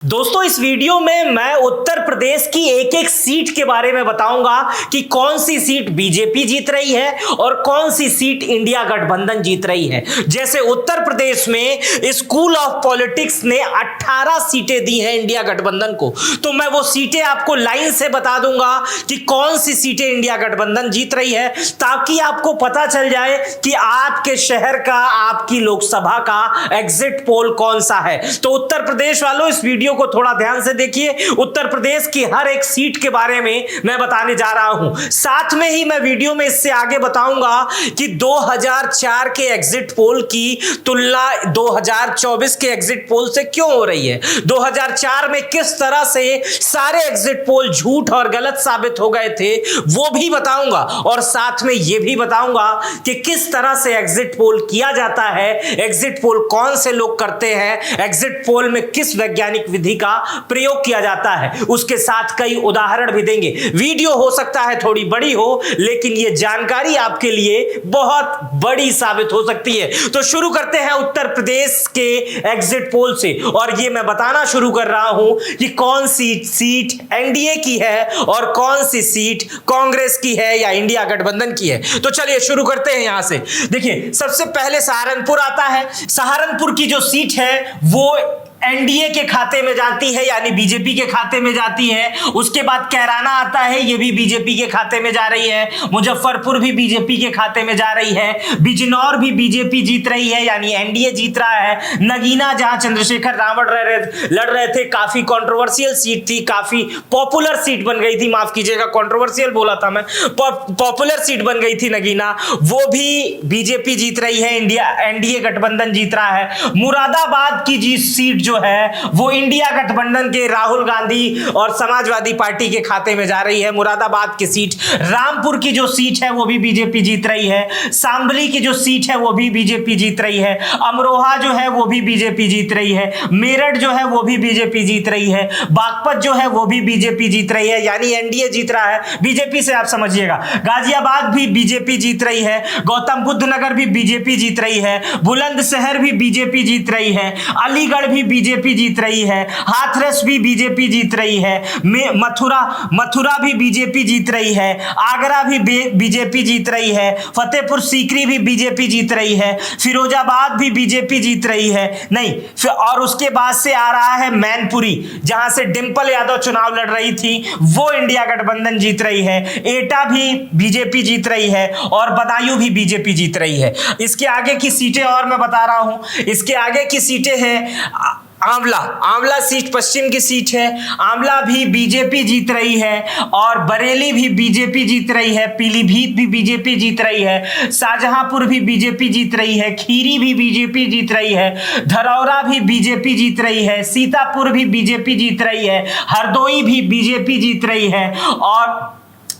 दोस्तों इस वीडियो में मैं उत्तर प्रदेश की एक एक सीट के बारे में बताऊंगा कि कौन सी सीट बीजेपी जीत रही है और कौन सी सीट इंडिया गठबंधन जीत रही है। जैसे उत्तर प्रदेश में स्कूल ऑफ पॉलिटिक्स ने 18 सीटें दी हैं इंडिया गठबंधन को, तो मैं वो सीटें आपको लाइन से बता दूंगा कि कौन सी सीटें इंडिया गठबंधन जीत रही है, ताकि आपको पता चल जाए कि आपके शहर का, आपकी लोकसभा का एग्जिट पोल कौन सा है। तो उत्तर प्रदेश वालों इस वीडियो को थोड़ा ध्यान से देखिए। उत्तर प्रदेश की हर एक सीट के बारे में मैं बताने जा रहा हूं। साथ में ही मैं वीडियो में इससे आगे बताऊंगा कि 2004 के एग्जिट पोल की तुलना 2024 के एग्जिट पोल से क्यों हो रही है। 2004 में किस तरह से सारे एग्जिट पोल झूठ और गलत साबित हो गए थे वो भी बताऊंगा, और साथ में यह भी बताऊंगा कि किस तरह से एग्जिट पोल किया जाता है, एग्जिट पोल कौन से लोग करते हैं, एग्जिट पोल में किस वैज्ञानिक विधि का प्रयोग किया जाता है। उसके साथ कई उदाहरण भी देंगे। वीडियो हो सकता है थोड़ी बड़ी हो, लेकिन यह जानकारी आपके लिए बहुत बड़ी साबित हो सकती है। तो शुरू करते हैं उत्तर प्रदेश के एग्जिट पोल से, और यह मैं बताना शुरू कर रहा हूं कि कौन सी सीट एनडीए की है और कौन सी सीट कांग्रेस की है या इंडिया गठबंधन की है। तो चलिए शुरू करते हैं यहां से। देखिए सबसे पहले सहारनपुर आता है। सहारनपुर की जो सीट है वो एनडीए के खाते में जाती है, यानी बीजेपी के खाते में जाती है। उसके बाद कैराना आता है, ये भी बीजेपी के खाते में जा रही है। मुजफ्फरपुर भी बीजेपी के खाते में जा रही है। बिजनौर भी बीजेपी जीत रही है, यानी एनडीए जीत रहा है। नगीना, जहां चंद्रशेखर रावण लड़ रहे थे, काफी कंट्रोवर्शियल सीट थी, काफी पॉपुलर सीट बन गई थी, माफ कीजिएगा कंट्रोवर्शियल बोला था मैं, पॉपुलर सीट बन गई थी नगीना, वो भी बीजेपी जीत रही है, एनडीए गठबंधन जीत रहा है। मुरादाबाद की जी सीट जो है वो इंडिया गठबंधन के राहुल गांधी और समाजवादी पार्टी के खाते में जा रही है, मुरादाबाद की सीट। रामपुर की जो सीट है वो भी बीजेपी जीत रही है। सांबली की जो सीट है वो भी बीजेपी जीत रही है। अमरोहा जो है वो भी बीजेपी जीत रही है। मेरठ जो है वो भी बीजेपी जीत रही है। बागपत जो है वो भी बीजेपी जीत रही है, यानी एनडीए जीत रहा है, बीजेपी से आप समझिएगा। गाजियाबाद भी बीजेपी जीत रही है। गौतम बुद्ध नगर भी बीजेपी जीत रही है। बुलंदशहर भी बीजेपी जीत रही है। अलीगढ़ भी बीजेपी जीत रही है। हाथरस भी बीजेपी जीत रही है। मथुरा भी बीजेपी जीत रही है। आगरा भी बीजेपी जीत रही है। फतेहपुर सीकरी भी बीजेपी जीत रही है। फिरोजाबाद भी बीजेपी जीत रही है। नहीं, और उसके बाद से आ रहा है मैनपुरी, जहां से डिंपल यादव चुनाव लड़ रही थी, वो इंडिया गठबंधन जीत रही है। एटा भी बीजेपी जीत रही है और बदायूं भी बीजेपी जीत रही है। इसके आगे की सीटें और मैं बता रहा हूं। इसके आगे की सीटें हैं आंवला सीट पश्चिम की सीट है। आंवला भी बीजेपी जीत रही है और बरेली भी बीजेपी जीत रही है। पीलीभीत भी बीजेपी जीत रही है। शाहजहांपुर भी बीजेपी जीत रही है। खीरी भी बीजेपी जीत रही है। धरौरा भी बीजेपी जीत रही है। सीतापुर भी बीजेपी जीत रही है। हरदोई भी बीजेपी जीत रही है और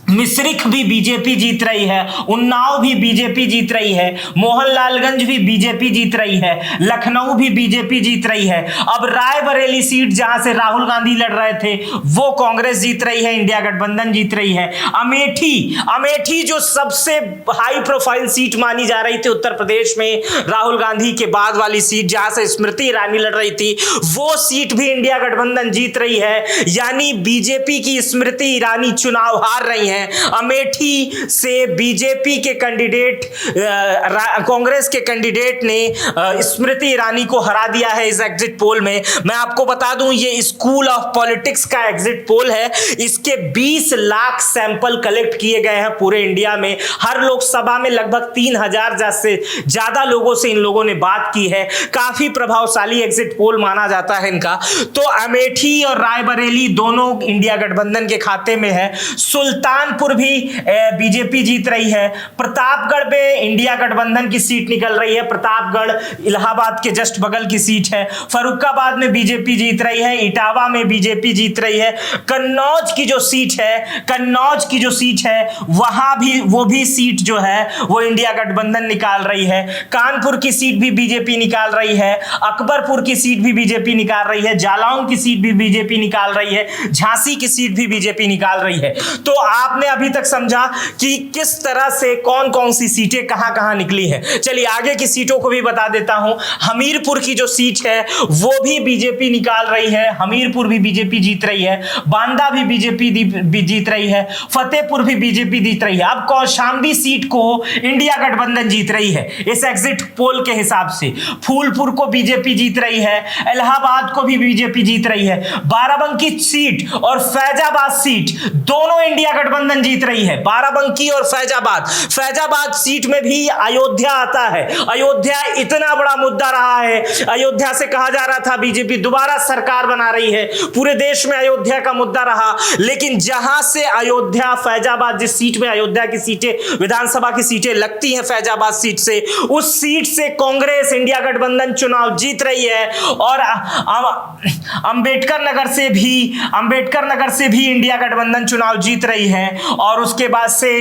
मिश्रिख भी बीजेपी जीत रही है। उन्नाव भी बीजेपी जीत रही है। मोहनलालगंज भी बीजेपी जीत रही है। लखनऊ भी बीजेपी जीत रही है। अब रायबरेली सीट जहां से राहुल गांधी लड़ रहे थे वो कांग्रेस जीत रही है, इंडिया गठबंधन जीत रही है। अमेठी जो सबसे हाई प्रोफाइल सीट मानी जा रही थी उत्तर प्रदेश में, राहुल गांधी के बाद वाली सीट जहां से स्मृति ईरानी लड़ रही थी, वो सीट भी इंडिया गठबंधन जीत रही है, यानी बीजेपी की स्मृति ईरानी चुनाव हार रही है। अमेठी से बीजेपी के कैंडिडेट, कांग्रेस के कैंडिडेट ने स्मृति ईरानी को हरा दिया है इस एग्जिट पोल में। मैं आपको बता दूं ये स्कूल ऑफ पॉलिटिक्स का एग्जिट पोल है। इसके 20 लाख सैंपल कलेक्ट किए गए हैं पूरे इंडिया में। हर लोकसभा में लगभग 3000 से ज्यादा लोगों से इन लोगों ने बात की है। काफी प्रभावशाली एग्जिट पोल माना जाता है इनका। तो अमेठी और रायबरेली दोनों इंडिया गठबंधन के खाते में है। सुल्तानपुर भी बीजेपी जीत रही है। प्रतापगढ़ में इंडिया गठबंधन की सीट निकल रही है। प्रतापगढ़ इलाहाबाद के जस्ट बगल की सीट है। फर्रुखाबाद में बीजेपी जीत रही है। इटावा में बीजेपी जीत रही है। कन्नौज की जो सीट है वहां भी वो भी सीट जो है वो इंडिया गठबंधन निकाल रही है। कानपुर की सीट भी बीजेपी निकाल रही है। अकबरपुर की सीट भी बीजेपी निकाल रही है। जालौन की सीट भी बीजेपी निकाल रही है। झांसी की सीट भी बीजेपी निकाल रही है। तो आपने आपने अभी तक समझा कि किस तरह से कौन कौन सी सीटें कहां कहां निकली हैं। चलिए आगे की सीटों को भी बता देता हूं। हमीरपुर की जो सीट है वो भी बीजेपी निकाल रही है, हमीरपुर भी बीजेपी जीत रही है, बांदा भी बीजेपी जीत रही है, फतेहपुर भी बीजेपी जीत रही है। अब कौशाम्बी सीट को इंडिया गठबंधन जीत रही है इस एग्जिट पोल के हिसाब से। फूलपुर को बीजेपी जीत रही है, इलाहाबाद को भी बीजेपी जीत रही है, बाराबंकी सीट और फैजाबाद सीट दोनों इंडिया गठबंधन जीत रही है। बाराबंकी और फैजाबाद सीट में भी अयोध्या आता है। अयोध्या इतना बड़ा मुद्दा रहा है, अयोध्या से कहा जा रहा था बीजेपी दोबारा सरकार बना रही है, पूरे देश में अयोध्या का मुद्दा रहा। लेकिन जहां से अयोध्या फैजाबाद, जिस सीट में अयोध्या की सीटें, विधानसभा की सीटें लगती हैं फैजाबाद सीट से, उस सीट से कांग्रेस इंडिया गठबंधन चुनाव जीत रही है। और अंबेडकर नगर से भी इंडिया गठबंधन चुनाव जीत रही है। और उसके बाद से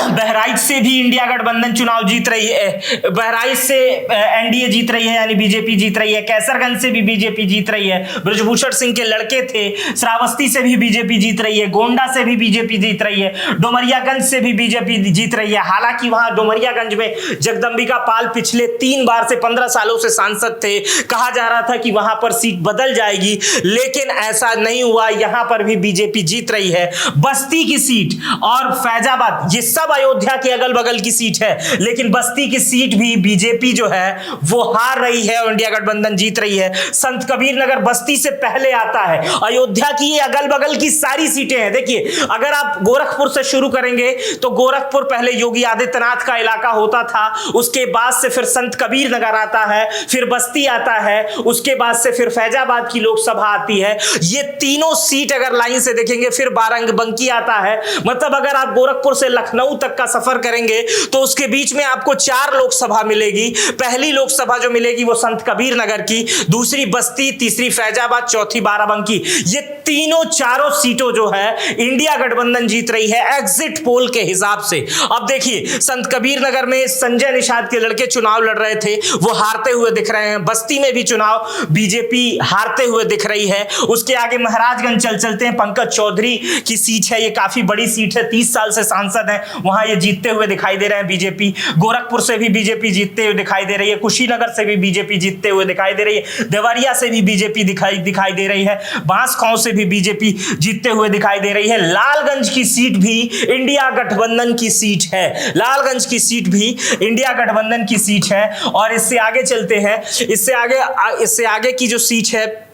बहराइच से भी इंडिया गठबंधन चुनाव जीत रही है, बहराइच से एनडीए जीत रही है यानी बीजेपी जीत रही है। कैसरगंज से भी बीजेपी जीत रही है, ब्रजभूषण सिंह के लड़के थे। श्रावस्ती से भी बीजेपी जीत रही है, गोंडा से भी बीजेपी जीत रही है, डुमरियागंज से भी बीजेपी जीत रही है। हालांकि वहां डुमरियागंज में जगदंबिका पाल पिछले 3 बार से 15 सालों से सांसद थे, कहा जा रहा था कि वहां पर सीट बदल जाएगी, लेकिन ऐसा नहीं हुआ, यहां पर भी बीजेपी जीत रही है। बस्ती की सीट और फैजाबाद ये सब अयोध्या के अगल बगल की सीट है, लेकिन बस्ती की सीट भी बीजेपी जो है वो हार रही है और इंडिया गठबंधन जीत रही है। संत कबीर नगर बस्ती से पहले आता है। अयोध्या की ये अगल बगल की सारी सीटें हैं। देखिए अगर आप गोरखपुर से शुरू करेंगे तो गोरखपुर पहले योगी आदित्यनाथ का इलाका होता था, उसके बाद से फिर संत कबीर नगर आता है, फिर बस्ती आता है, उसके बाद से फिर फैजाबाद की लोकसभा आती है। ये तीनों सीट अगर लाइन से देखेंगे, फिर बाराबंकी आता है। मतलब अगर आप गोरखपुर से लखनऊ तक का सफर करेंगे तो उसके बीच में आपको 4 लोकसभा मिलेगी। पहली लोकसभा जो मिलेगी वो संत कबीर नगर की, दूसरी बस्ती, तीसरी फैजाबाद, चौथी बाराबंकी। ये तीनों चारों सीटों जो है इंडिया गठबंधन जीत रही है एग्जिट पोल के हिसाब से। अब देखिए संत कबीर नगर में संजय निषाद के लड़के चुनाव लड़ रहे थे, वो हारते हुए दिख रहे हैं। बस्ती में भी चुनाव बीजेपी हारते हुए दिख रही है। उसके आगे महाराजगंज चलते हैं, पंकज चौधरी की सीट है, ये काफी बड़ी सीट है, 30 साल से सांसद है, वहां ये जीतते हुए दिखाई दे रहे हैं बीजेपी। गोरखपुर से भी बीजेपी जीतते हुए दिखाई दे रही है, कुशीनगर से भी बीजेपी जीतते हुए दिखाई दे रही है, देवरिया से भी बीजेपी दिखाई दे रही है, बांसगांव से भी बीजेपी जीतते हुए दिखाई दे रही है। लालगंज की सीट भी इंडिया गठबंधन की सीट है, लालगंज की सीट भी इंडिया गठबंधन की सीट है। और इससे आगे चलते हैं, इससे आगे की जो सीट है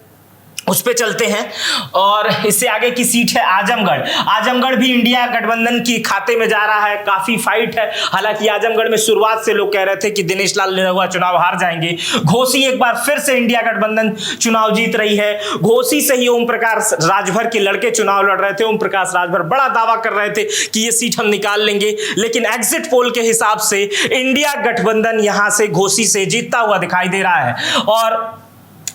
उस पे चलते हैं। और इससे आगे की सीट है आजमगढ़ भी इंडिया गठबंधन की खाते में जा रहा है, काफी फाइट है। हालांकि आजमगढ़ में शुरुआत से लोग कह रहे थे कि दिनेश लाल निरहुआ चुनाव हार जाएंगे। घोसी एक बार फिर से इंडिया गठबंधन चुनाव जीत रही है, घोसी से ही ओम प्रकाश राजभर के लड़के चुनाव लड़ रहे थे। ओम प्रकाश राजभर बड़ा दावा कर रहे थे कि ये सीट हम निकाल लेंगे, लेकिन एग्जिट पोल के हिसाब से इंडिया गठबंधन यहां से घोसी से जीतता हुआ दिखाई दे रहा है। और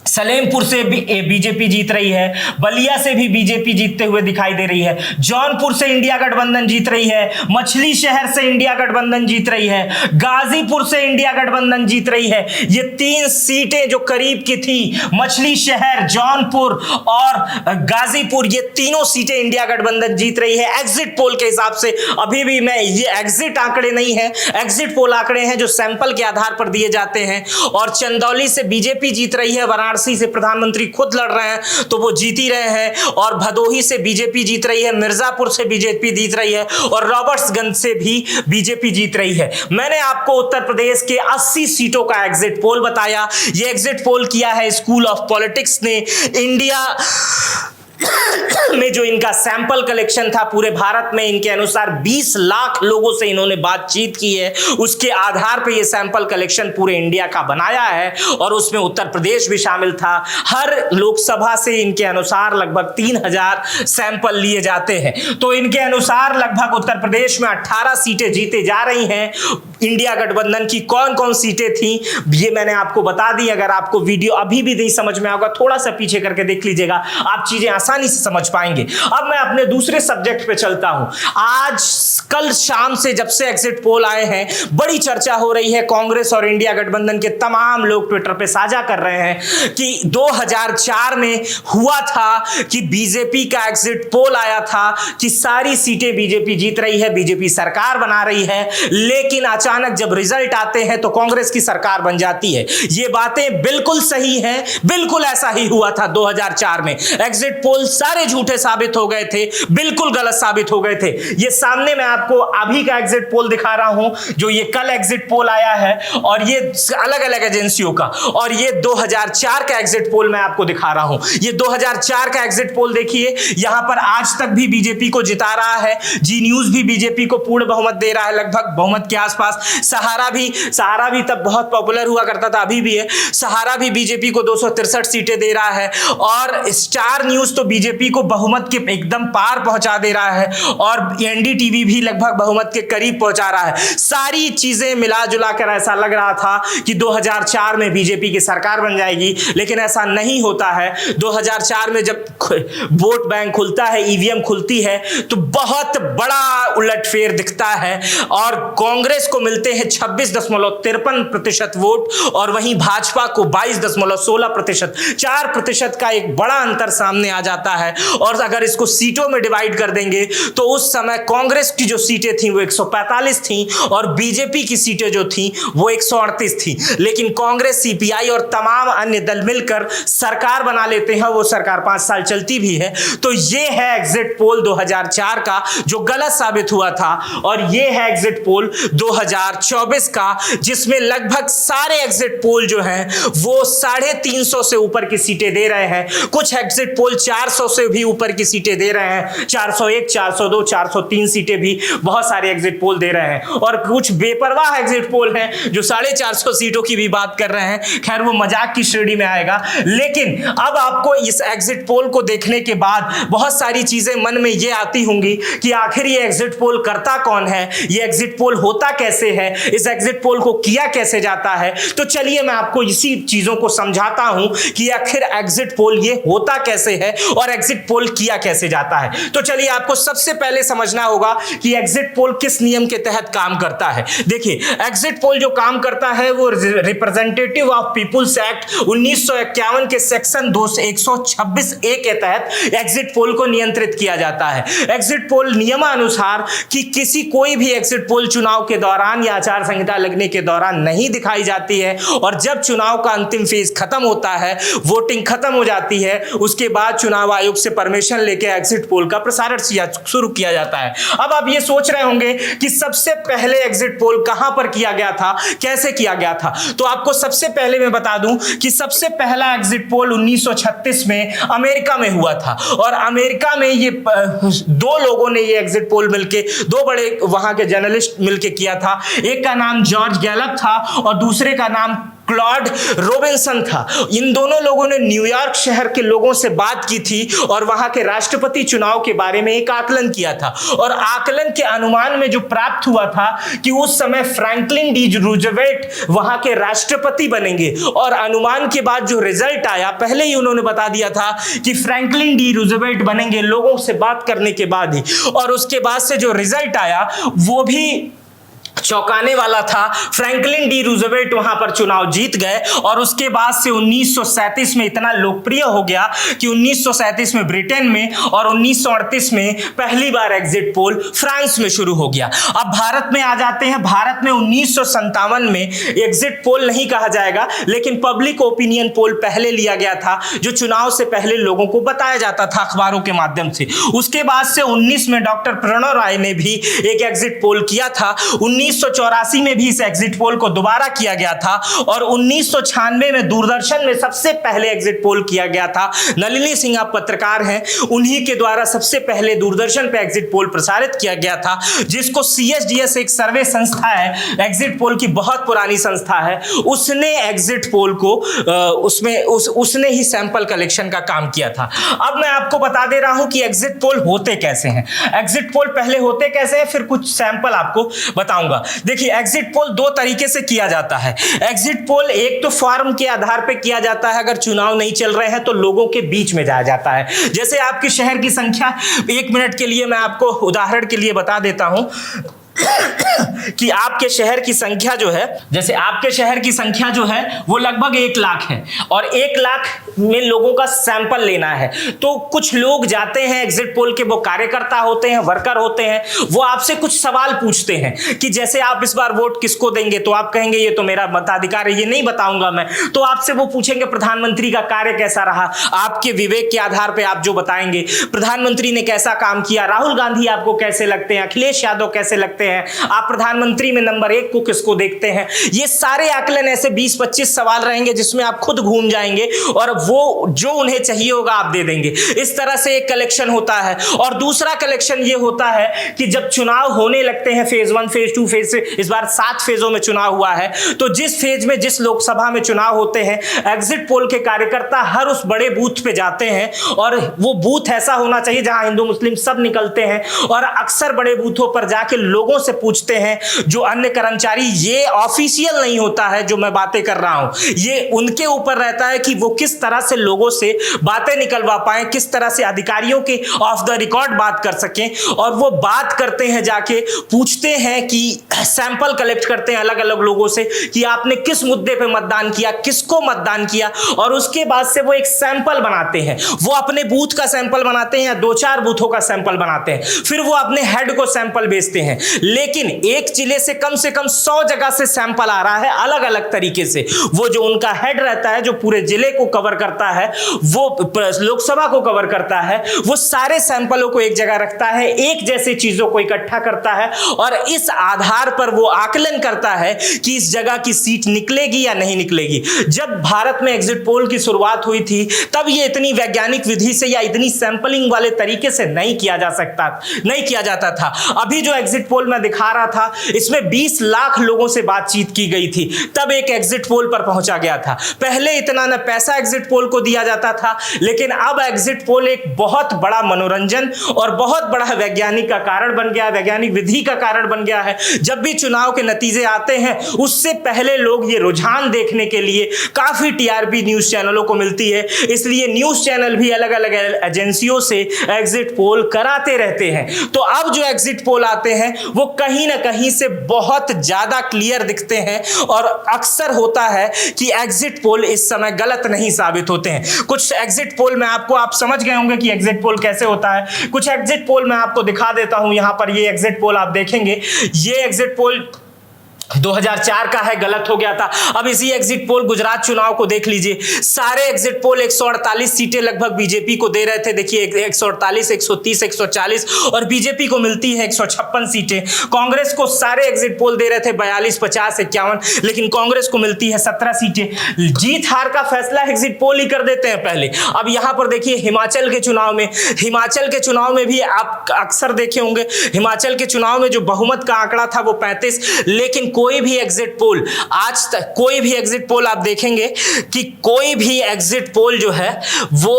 सलेमपुर से भी बीजेपी जीत रही है, बलिया से भी बीजेपी जीतते हुए दिखाई दे रही है, जौनपुर से इंडिया गठबंधन जीत रही है, मछली शहर से इंडिया गठबंधन जीत रही है, गाजीपुर से इंडिया गठबंधन जीत रही है। ये 3 सीटें जो करीब की थी, मछली शहर, जौनपुर और गाजीपुर, ये तीनों सीटें इंडिया गठबंधन जीत रही है एग्जिट पोल के हिसाब से। अभी भी मैं, ये एग्जिट आंकड़े नहीं है, एग्जिट पोल आंकड़े हैं जो सैंपल के आधार पर दिए जाते हैं। और चंदौली से बीजेपी जीत रही है, वाराणसी से प्रधानमंत्री खुद लड़ रहे हैं तो वो जीत ही रहे हैं, और भदोही से बीजेपी जीत रही है, मिर्जापुर से बीजेपी जीत रही है, और रॉबर्ट्सगंज से भी बीजेपी जीत रही है। मैंने आपको उत्तर प्रदेश के 80 सीटों का एग्जिट पोल बताया। ये एग्जिट पोल किया है स्कूल ऑफ पॉलिटिक्स ने। इंडिया में जो इनका सैंपल कलेक्शन था पूरे भारत में, इनके अनुसार 20 लाख लोगों से इन्होंने बातचीत की है, उसके आधार पे ये सैंपल कलेक्शन पूरे इंडिया का बनाया है, और उसमें उत्तर प्रदेश भी शामिल था। हर लोकसभा से इनके अनुसार लगभग 3000 सैंपल लिए जाते हैं, तो इनके अनुसार लगभग उत्तर प्रदेश में 18 सीटें जीते जा रही हैं। इंडिया गठबंधन की कौन कौन सीटें थी ये मैंने आपको बता दी। अगर आपको वीडियो अभी भी नहीं समझ में आएगा, थोड़ा सा पीछे करके देख लीजिएगा, आप चीजें आसानी से समझ पाएंगे। अब मैं अपने दूसरे सब्जेक्ट पे चलता हूं। आज कल शाम से जब से एग्जिट पोल आए हैं, बड़ी चर्चा हो रही है। कांग्रेस और इंडिया गठबंधन के तमाम लोग ट्विटर पे साझा कर रहे हैं कि 2004 में हुआ था कि बीजेपी का एग्जिट पोल आया था कि सारी सीटें बीजेपी जीत रही है, बीजेपी सरकार बना रही है, लेकिन अचानक जब रिजल्ट आते हैं तो कांग्रेस की सरकार बन जाती है। ये बातें बिल्कुल सही हैं, बिल्कुल ऐसा ही हुआ था 2004 में। एग्जिट पोल सारे झूठे साबित हो गए थे, बिल्कुल गलत साबित हो गए थे। ये सामने मैं आपको अभी का एग्जिट पोल दिखा रहा हूं, जो ये कल एग्जिट पोल आया है, और ये अलग अलग एजेंसियों का, और ये 2004 का एग्जिट पोल मैं आपको दिखा रहा हूं। ये 2004 का एग्जिट पोल देखिए, यहां पर आज तक भी बीजेपी को जिता रहा है। जी न्यूज भी बीजेपी को पूर्ण बहुमत दे रहा है, लगभग बहुमत के आसपास। सहारा भी तब बहुत पॉपुलर हुआ करता था, अभी भी है। सहारा भी बीजेपी को 263 सीटें दे रहा है, और स्टार न्यूज तो बीजेपी को बहुमत के एकदम पार पहुंचा दे रहा है, और एनडीटीवी भी लगभग बहुमत के करीब पहुंचा रहा है। सारी चीजें मिला जुला कर ऐसा लग रहा था कि 2004 में बीजेपी की सरकार बन जाएगी, लेकिन ऐसा नहीं होता है। 2004 में जब वोट बैंक खुलता है, ईवीएम खुलती है, तो बहुत बड़ा उलटफेर दिखता है, और कांग्रेस को मिलते हैं 26.53% वोट, और वहीं भाजपा को 22.16%, 4% का एक बड़ा अंतर सामने आ जाता है। और अगर इसको सीटों में डिवाइड कर देंगे तो उस समय कांग्रेस की जो सीटें थी वो 145 थी, और बीजेपी की सीटें जो थी वो 138 थी। लेकिन कांग्रेस, सीपीआई और तमाम अन्य दल मिलकर सरकार बना लेते हैं, वो सरकार 5 साल चलती भी है। तो ये है एग्जिट पोल 2004 का, जो गलत साबित हुआ था, और ये है एग्जिट पोल 2024 का, जिसमें लगभग सारे एग्जिट पोल जो हैं वो 350 से ऊपर की सीटें दे रहे हैं। कुछ एग्जिट पोल 400 से भी ऊपर की सीटें दे रहे हैं, 401, 402, 403 सीटें भी बहुत सारे एग्जिट पोल दे रहे हैं, और कुछ बेपरवाह एग्जिट पोल हैं जो 450 सीटों की भी बात कर रहे हैं। खैर, वो मजाक की श्रेणी में आएगा। लेकिन अब आपको इस एग्जिट पोल को देखने के बाद बहुत सारी चीजें मन में ये आती होंगी कि आखिर ये एग्जिट पोल करता कौन है, ये एग्जिट पोल होता कैसे है, इस एग्जिट पोल को किया कैसे जाता है। तो चलिए मैं आपको इसी चीजों को समझाता हूं कि आखिर एग्जिट पोल ये होता कैसे है और एग्जिट पोल किया कैसे जाता है। तो चलिए, आपको सबसे पहले समझना होगा कि एग्जिट पोल किस नियम के तहत काम करता है। देखिए, एग्जिट पोल जो काम करता है वो रिप्रेजेंटेटिव ऑफ पीपुल्स एक्ट 1951 के सेक्शन 126A के तहत एग्जिट पोल को नियंत्रित किया जाता है। एग्जिट पोल नियमानुसार कि कोई भी एग्जिट पोल चुनाव के दौरान या आचार संहिता लगने के दौरान नहीं दिखाई जाती है, और जब चुनाव का अंतिम फेज खत्म होता है, वोटिंग खत्म हो जाती है, उसके बाद चुनाव आयोग से परमिशन लेके एग्जिट पोल का प्रसारण शुरू किया जाता है। अब आप ये सोच रहे होंगे कि सबसे पहले एग्जिट पोल कहां पर किया गया था, कैसे किया गया था। तो आपको सबसे पहले मैं बता दूं कि सबसे पहला एग्जिट पोल 1936 में अमेरिका में हुआ था, और अमेरिका में ये 2 लोगों ने ये एग्जिट पोल मिलके, 2 बड़े वहां के जर्नलिस्ट मिलके किया था। एक का नाम जॉर्ज गैलप था और दूसरे का नाम क्लॉड रॉबिन्सन था। इन दोनों लोगों ने न्यूयॉर्क शहर के लोगों से बात की थी और वहां के राष्ट्रपति चुनाव के बारे में एक आकलन किया था, और आकलन के अनुमान में जो प्राप्त हुआ था कि उस समय फ्रैंकलिन डी रूजवेल्ट वहां के राष्ट्रपति बनेंगे। और अनुमान के बाद जो रिजल्ट आया, पहले ही उन्होंने बता दिया था कि फ्रैंकलिन डी रूजवेल्ट बनेंगे लोगों से बात करने के बाद ही, और उसके बाद से जो रिजल्ट आया वो भी चौंकाने वाला था। फ्रैंकलिन डी रूजवेल्ट वहां पर चुनाव जीत गए, और उसके बाद से 1937 में इतना लोकप्रिय हो गया कि 1937 में ब्रिटेन में और 1938 में पहली बार एग्जिट पोल फ्रांस में शुरू हो गया। अब भारत में आ जाते हैं। भारत में 1957 में एग्जिट पोल नहीं कहा जाएगा, लेकिन पब्लिक ओपिनियन पोल पहले लिया गया था, जो चुनाव से पहले लोगों को बताया जाता था अखबारों के माध्यम से। उसके बाद से 19 में डॉक्टर प्रणव राय ने भी एक एग्जिट पोल किया था। 1984 में भी इस एग्जिट पोल को दोबारा किया गया था, और 1996 में दूरदर्शन में सबसे पहले एग्जिट पोल किया गया था। नलिनी सिंह आप पत्रकार हैं, उन्हीं के द्वारा सबसे पहले दूरदर्शन पे एग्जिट पोल प्रसारित किया गया था, जिसको CSDS एक सर्वे संस्था है, एग्जिट पोल की बहुत पुरानी संस्था है, उसने एग्जिट पोल को उसने ही सैंपल कलेक्शन का काम किया था। अब मैं आपको बता दे रहा हूं कि एग्जिट पोल होते कैसे हैं। एग्जिट पोल पहले होते कैसे हैं, फिर कुछ सैंपल आपको बताऊंगा। बताऊंगा। देखिए, एग्जिट पोल दो तरीके से किया जाता है। एग्जिट पोल एक तो फॉर्म के आधार पर किया जाता है, अगर चुनाव नहीं चल रहे हैं तो लोगों के बीच में जाया जाता है। जैसे आपके शहर की संख्या, 1 मिनट के लिए मैं आपको उदाहरण के लिए बता देता हूं कि आपके शहर की संख्या जो है, जैसे आपके शहर की संख्या जो है वो लगभग 1 लाख है और 1 लाख में लोगों का सैंपल लेना है। तो कुछ लोग जाते हैं एग्जिट पोल के, वो कार्यकर्ता होते हैं, वर्कर होते हैं, वो आपसे कुछ सवाल पूछते हैं कि जैसे आप इस बार वोट किसको देंगे, तो आप कहेंगे ये तो मेरा मताधिकार है, ये नहीं बताऊंगा मैं। तो आपसे वो पूछेंगे प्रधानमंत्री का कार्य कैसा रहा, आपके विवेक के आधार पर आप जो बताएंगे, प्रधानमंत्री ने कैसा काम किया, राहुल गांधी आपको कैसे लगते हैं, अखिलेश यादव कैसे लगते हैं, आप प्रधानमंत्री में नंबर 1 को किसको देखते हैं। ये सारे आकलन ऐसे 20-25 सवाल रहेंगे जिसमें आप खुद घूम जाएंगे और वो जो उन्हें चाहिए होगा आप दे देंगे। इस तरह से एक कलेक्शन होता है। और दूसरा कलेक्शन ये होता है कि जब चुनाव होने लगते हैं, फेज 1, फेज 2, फेज 3, इस बार 7 फेजों में चुनाव हुआ है, तो जिस फेज में, जिस लोकसभा में चुनाव होते हैं, एग्जिट पोल के कार्यकर्ता हर उस बड़े बूथ पे जाते हैं और वो बूथ ऐसा होना चाहिए जहां हिंदू मुस्लिम सब निकलते हैं और अक्सर बड़े बूथों पर जाके लोगों से पूछते हैं जो अन्य कर्मचारी, ये ऑफिशियल नहीं होता है जो मैं बातें कर रहा हूं, ये उनके ऊपर रहता है कि वो किस तरह से लोगों से बातें निकलवा पाए, किस तरह से अधिकारियों के ऑफ द रिकॉर्ड बात कर सकें। और वो बात करते हैं, जाके पूछते हैं कि सैंपल कलेक्ट करते हैं अलग अलग लोगों से कि आपने किस मुद्दे पे मतदान किया, किसको मतदान किया, और उसके बाद से वो एक सैंपल बनाते हैं। वो अपने बूथ का सैंपल बनाते हैं या 2-4 बूथों का सैंपल बनाते हैं, फिर वो अपने हेड को सैंपल भेजते हैं। लेकिन एक जिले से कम 100 जगह से सैंपल आ रहा है अलग अलग तरीके से। वो जो उनका हेड रहता है, जो पूरे जिले को कवर करता है, वो लोकसभा को कवर करता है, वो सारे सैंपलों को एक जगह रखता है, एक जैसी चीजों को इकट्ठा करता है और इस आधार पर वो आकलन करता है कि इस जगह की सीट निकलेगी या नहीं निकलेगी। जब भारत में एग्जिट पोल की शुरुआत हुई थी तब ये इतनी वैज्ञानिक विधि से या इतनी सैंपलिंग वाले तरीके से नहीं किया जाता था। अभी जो एग्जिट पोल मैं दिखा रहा था, इसमें 20 लाख लोगों से बातचीत की गई थी, तब एक एग्जिट पोल पर पहुंचा गया था। पहले इतना न पैसा एग्जिट पोल को दिया जाता था, लेकिन अब एग्जिट पोल एक बहुत बड़ा मनोरंजन और बहुत बड़ा वैज्ञानिक का कारण बन गया, वैज्ञानिक विधि का कारण बन गया है। जब भी चुनाव के नतीजे आते हैं, उससे पहले लोग ये रुझान देखने के लिए काफी टीआरपी न्यूज चैनलों को मिलती है, इसलिए न्यूज चैनल भी अलग अलग एजेंसियों से एग्जिट पोल कराते रहते हैं। तो अब जो एग्जिट पोल आते हैं वो कहीं ना कहीं से बहुत ज्यादा क्लियर दिखते हैं और अक्सर होता है कि एग्जिट पोल इस समय गलत नहीं साबित होते हैं। कुछ एग्जिट पोल में आप समझ गए होंगे कि एग्जिट पोल कैसे होता है। कुछ एग्जिट पोल मैं आपको दिखा देता हूं। यहां पर ये एग्जिट पोल आप देखेंगे, ये एग्जिट पोल 2004 का है, गलत हो गया था। अब इसी एग्जिट पोल गुजरात चुनाव को देख लीजिए, सारे एग्जिट पोल 148 सीटें लगभग बीजेपी को दे रहे थे। देखिए 148, 130, 140 और बीजेपी को मिलती है 156 सीटें। कांग्रेस को सारे एग्जिट पोल दे रहे थे 42, 50, 51, लेकिन कांग्रेस को मिलती है 17 सीटें। जीत हार का फैसला एग्जिट पोल ही कर देते हैं पहले। अब यहां पर देखिए हिमाचल के चुनाव में भी आप अक्सर देखे होंगे, हिमाचल के चुनाव में जो बहुमत का आंकड़ा था वो 35, लेकिन कोई भी एग्जिट पोल आज तक, कोई भी एग्जिट पोल आप देखेंगे कि कोई भी एग्जिट पोल जो है वो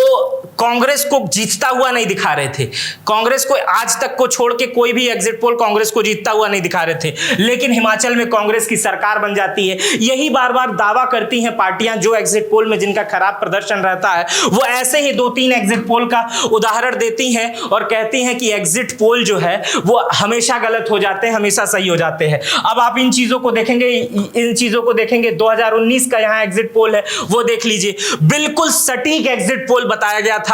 कांग्रेस को जीतता हुआ नहीं दिखा रहे थे। कांग्रेस को आज तक को छोड़ के कोई भी एग्जिट पोल कांग्रेस को जीतता हुआ नहीं दिखा रहे थे, लेकिन हिमाचल में कांग्रेस की सरकार बन जाती है। यही बार बार दावा करती हैं पार्टियां जो एग्जिट पोल में जिनका खराब प्रदर्शन रहता है, वो ऐसे ही 2-3 एग्जिट पोल का उदाहरण देती हैं और कहती हैं कि एग्जिट पोल जो है वो हमेशा गलत हो जाते हैं, हमेशा सही हो जाते हैं। अब आप इन चीजों को देखेंगे 2019 का यहां एग्जिट पोल है, वो देख लीजिए, बिल्कुल सटीक एग्जिट पोल बताया गया था।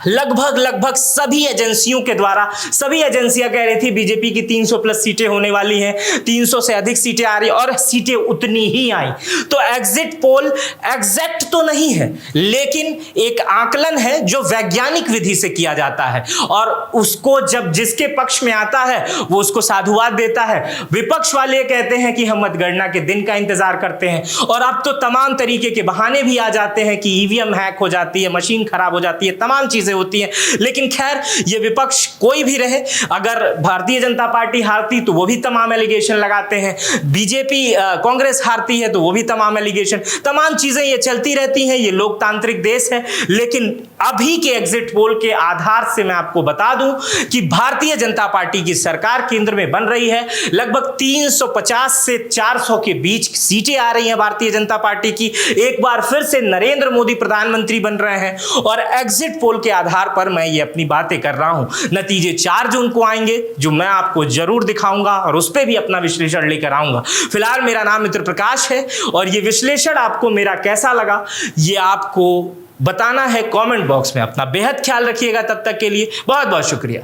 लगभग सभी एजेंसियों के द्वारा, सभी एजेंसियां कह रही थी बीजेपी की 300 प्लस सीटें होने वाली हैं, 300 से अधिक सीटें आ रही और सीटें उतनी ही आई। तो एग्जिट पोल एग्जैक्ट तो नहीं है, लेकिन एक आकलन है जो वैज्ञानिक विधि से किया जाता है और उसको जब जिसके पक्ष में आता है वो उसको साधुवाद देता है। विपक्ष वाले कहते हैं कि हम मतगणना के दिन का इंतजार करते हैं और अब तो तमाम तरीके के बहाने भी आ जाते हैं कि ईवीएम हैक हो जाती है, मशीन खराब हो जाती है, तमाम चीजें होती हैं। लेकिन खैर ये विपक्ष कोई भी रहे, अगर भारतीय जनता पार्टी हारती तो वो भी तमाम एलिगेशन लगाते हैं, बीजेपी कांग्रेस हारती है तो वो भी तमाम एलिगेशन, तमाम चीजें ये चलती रहती हैं। ये लोकतांत्रिक देश है, लेकिन अभी के एग्जिट पोल के आधार से मैं आपको बता दूं कि भारतीय जनता पार्टी की सरकार केंद्र में बन रही है। लगभग 350 से 400 के बीच सीटें आ रही हैं भारतीय जनता पार्टी की। एक बार फिर से नरेंद्र मोदी प्रधानमंत्री बन रहे हैं और एग्जिट पोल के आधार पर मैं ये अपनी बातें कर रहा हूं। नतीजे 4 जून को आएंगे, जो मैं आपको जरूर दिखाऊंगा और उस पर भी अपना विश्लेषण लेकर आऊंगा। फिलहाल मेरा नाम मित्र प्रकाश है और ये विश्लेषण आपको मेरा कैसा लगा ये आपको बताना है कमेंट बॉक्स में। अपना बेहद ख्याल रखिएगा, तब तक के लिए बहुत बहुत शुक्रिया।